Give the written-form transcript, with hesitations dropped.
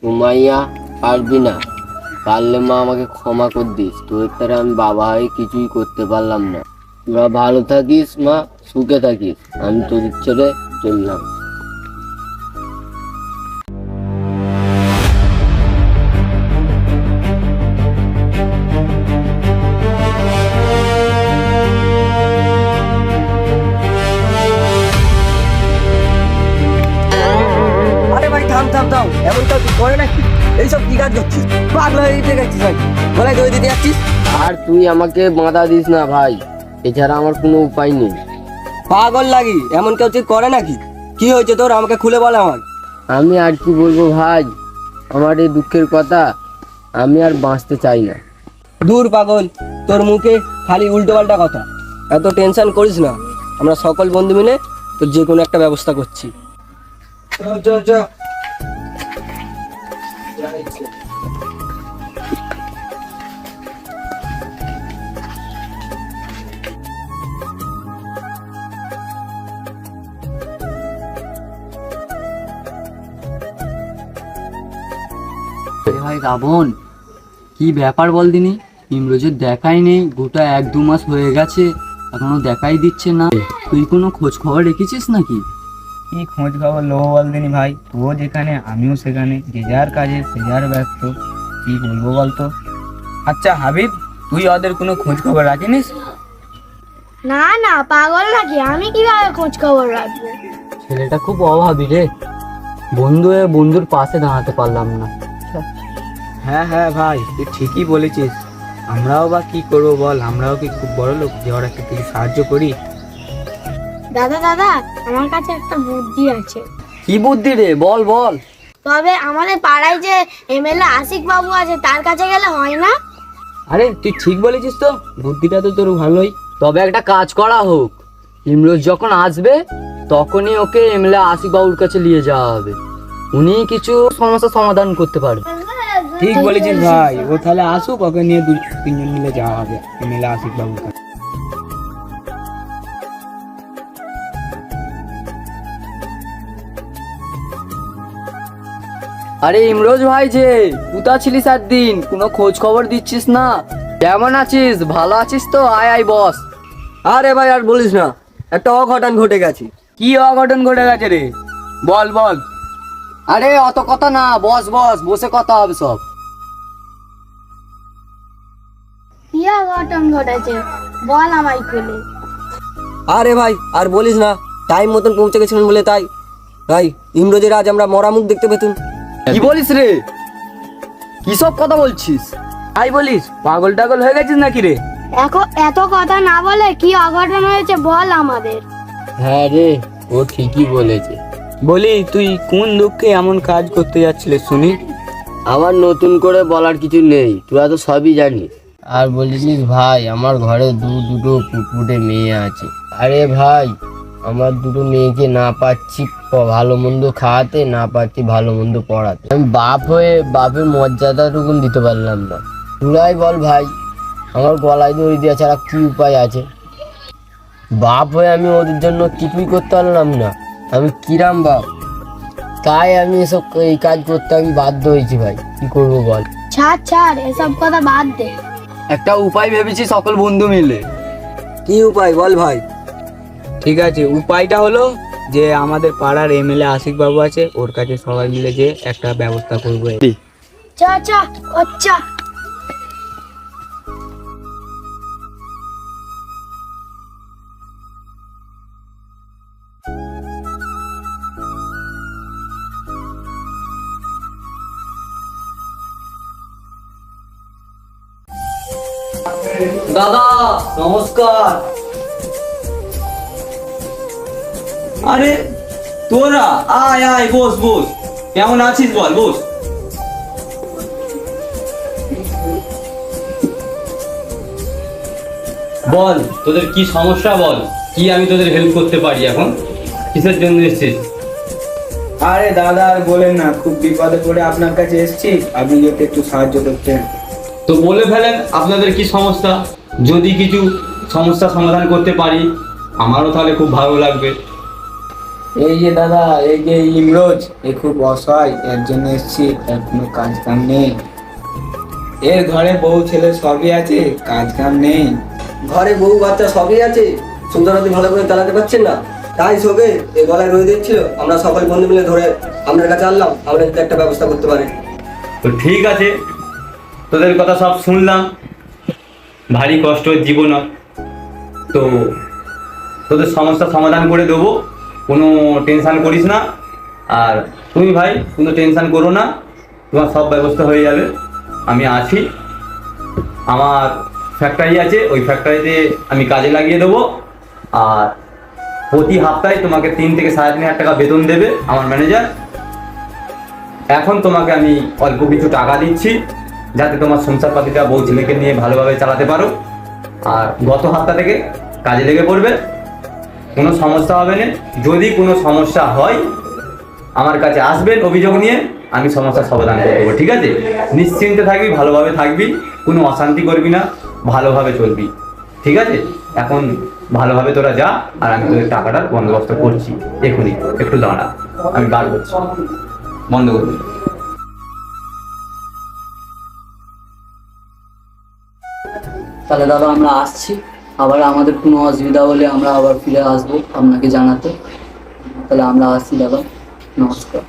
সুমাইয়া পারবি না, পারলে মা আমাকে ক্ষমা করে দিস, তোর তারা আমি বাবা হয়ে কিছুই করতে পারলাম না। তোরা ভালো থাকিস মা, সুখে থাকিস, আমি তোদের ছেড়ে চললাম। আরে ভাই থাম থাম থাম, এমন কাজ তুই করে নাকি? এইসব কি কাজ করছিস? পাগলা হয়ে গেছিস ভাই, গলায় দই দিতে যাচ্ছিস? আর তুই আমাকে বাধা দিস না ভাই, এছাড়া আমার কোনো উপায় নেই। পাগল লাগি, এমন কেউ তুই করে নাকি? কি হয়েছে তোর, আমাকে খুলে বল আমার। আমি আর কি বলবো ভাই, আমার এই দুঃখের কথা, আমি আর বাঁচতে চাই না। দূর পাগল, তোর মুখে খালি উল্টো পাল্টা কথা। এত টেনশন করিস না, আমরা সকল বন্ধু মিলে তোর যে কোনো একটা ব্যবস্থা করছি। ভাই রাবণ, কি ব্যাপার বল দিনি? ইমরোজের দেখাই নেই, গোটা 1-2 মাস হয়ে গেছে, এখনো দেখাই দিচ্ছে না। তুই কোনো খোঁজ খবর রেখেছিস নাকি? কি খোঁজ খবর লোক বল দিনি ভাই, তুইও যেখানে আমিও সেখানে, যে যার কাজে সে যার ব্যস্ত, কি বলবো বলতো। আচ্ছা হাবিব, তুই ওদের কোনো খোঁজ খবর রাখিনিস? না না, পাগল নাকি, আমি কিভাবে খোঁজ খবর রাখবো? ছেলেটা খুব অভাবী রে, বন্ধু হয়ে বন্ধুর পাশে দাঁড়াতে পারলাম না। হ্যাঁ হ্যাঁ ভাই, তুই ঠিকই বলেছিস। আমরাও বা কি করবো বল, আমরাও কি খুব বড় লোক যে ওরা কিছু সাহায্য করি? দাদা দাদা, আমার কাছে একটা বুদ্ধি আছে। কি বুদ্ধি রে, বল বল। তবে আমাদের পাড়ায় যে এমএলএ আশিক বাবু আছে, তার কাছে গেলে হয় না? আরে তুই ঠিক বলেছিস তো, বুদ্ধিটা তো তোর ভালোই। তবে একটা কাজ করা হোক, ইমরোজ যখন আসবে তখনই ওকে এমএলএ আশিক বাবুর কাছে নিয়ে যাওয়া হবে, উনি কিছু সমস্যার সমাধান করতে পারবে। ঠিক বলেছিস ভাই, ও তাহলে আসুক, ওকে নিয়ে 2-3 জন মিলে যাওয়া হবে এমএলএ আশিক বাবুর কাছে। আরে ইমরোজ ভাই, যে কোথা ছিলিস দিন, কোনো খোঁজ খবর দিচ্ছিস না? কেমন আছিস, ভালো আছিস তো? আয় আয় বস। আরে ভাই আর বলিস না, একটা অঘটন ঘটে গেছে। কি অঘটন ঘটে গেছে রে, বল বল। আরে অত কথা না, বস বস, বসে কথা হবে সব। কি অঘটন ঘটেছে, বল আমায় খুলে। আরে ভাই আর বলিস না, টাইম মতন পৌঁছে গেছিলেন বলে তাই ভাই ইমরোজের আজ আমরা মরা মুখ দেখতে পেতুম। কি বলিস রে, কি সব কথা বলছিস? তাই বলিস, পাগল টাগল হয়ে গেছিস নাকি রে? এত কথা না বলে কি অঘটন হয়েছে বল আমাদের। হ্যাঁ রে, ও ঠিকই বলেছে। বলি, তুই কোন দুঃখে এমন কাজ করতে যাচ্ছিলিস শুনি? আমার নতুন করে বলার কিছু নেই, তোরা তো সবই জানিস। আর বলিস ভাই, আমার ঘরে দুটো ফুটফুটে মেয়ে আছে। আরে ভাই, আমার দুটো মেয়েকে না পাচ্ছি ভালো মন্দ খাওয়াতে, না পাচ্ছি ভালো মন্দ পড়াতে, আমি বাপ হয়ে বাপের মর্যাদাটুকুন দিতে পারলাম না। তোরাই বল ভাই, আমার গলায় দড়ি দেওয়া ছাড়া কি উপায় আছে? বাপ হয়ে আমি ওদের জন্য কিছুই করতে পারলাম না, আমি কিরাম বাপ? তাই আমি এই কাজ করতে আমি বাধ্য হয়েছি ভাই, কি করবো বল? ছাড় ছাড়, এসব কথা বাদ দে। একটা উপায় ভেবেছি সকল বন্ধু মিলে। কি উপায় বল ভাই? ঠিক আছে, উপায়টা হলো যে আমাদের পাড়ার এমএলএ আশিক বাবু আছে, ওর কাছে সবাই মিলে যে একটা ব্যবস্থা করবো। চা চা আচ্ছা। দাদা নমস্কার। আরে তোরা আয় আয়, বস বস। কেমন আছিস বল, বস। বল তোদের কি সমস্যা, বল কি আমি তোদের হেল্প করতে পারি এখন, কিসের জন্য এসেছিস? আরে দাদা আর বলেন না, খুব বিপদে পড়ে আপনার কাছে এসেছি, আপনি যদি একটু সাহায্য করতেন। তো বলে ফেলেন আপনাদের কি সমস্যা, যদি কিছু সমস্যা সমাধান করতে পারি আমারও তাহলে খুব ভালো লাগবে। এই যে দাদা, এই যে ইমরোজ, এ খুব অসহায়, এর জন্য এসছি, এর কোনো কাজ কাম নেই। এর ঘরে বউ ছেলে সবই আছে, কাজ কাম নেই। ঘরে বউ বাচ্চা সবই আছে, সংসারপাতি ভালো করে চালাতে পারছেন না, তাই সবে এই গলায় রয়ে দিচ্ছিল। আমরা সকল বন্ধু মিলে ধরে আপনার কাছে আনলাম, আমরা যদি একটা ব্যবস্থা করতে পারি। তো ঠিক আছে, তোদের কথা সব শুনলাম, ভারী কষ্ট জীবন। তো তোদের সমস্যার সমাধান করে দেবো, কোনো টেনশান করিস না। আর তুমি ভাই কোনো টেনশান করো না, তোমার সব ব্যবস্থা হয়ে যাবে। আমি আছি, আমার ফ্যাক্টরি আছে, ওই ফ্যাক্টরিতে আমি কাজে লাগিয়ে দেবো। আর প্রতি সপ্তাহে তোমাকে 3 থেকে 3.5 টাকা বেতন দেবে আমার ম্যানেজার। এখন তোমাকে আমি অল্প কিছু টাকা দিচ্ছি, যাতে তোমার সংসারপাতিটা বউ ছেলেকে নিয়ে ভালোভাবে চালাতে পারো। আর গত সপ্তাহ থেকে কাজে লেগে পড়বে, কোনো সমস্যা হবে না। যদি কোনো সমস্যা হয় আমার কাছে আসবেন অভিযোগ নিয়ে, আমি সমস্যার সমাধান করে দেবো, ঠিক আছে? নিশ্চিন্তে থাকবি, ভালোভাবে থাকবি, কোনো অশান্তি করবি না, ভালোভাবে চলবি, ঠিক আছে? এখন ভালোভাবে তোরা যা, আর আমি তোদের টাকাটার বন্দোবস্ত করছি এখনই। একটু দাঁড়া, আমি বার করছি, বন্ধ করবি। তাহলে দাদা আমরা আসছি, আবার আমাদের কোনো অসুবিধা হলে আমরা আবার ফিরে আসবো আপনাকে জানাতে। তাহলে আমরা আসছি দাদা, নমস্কার।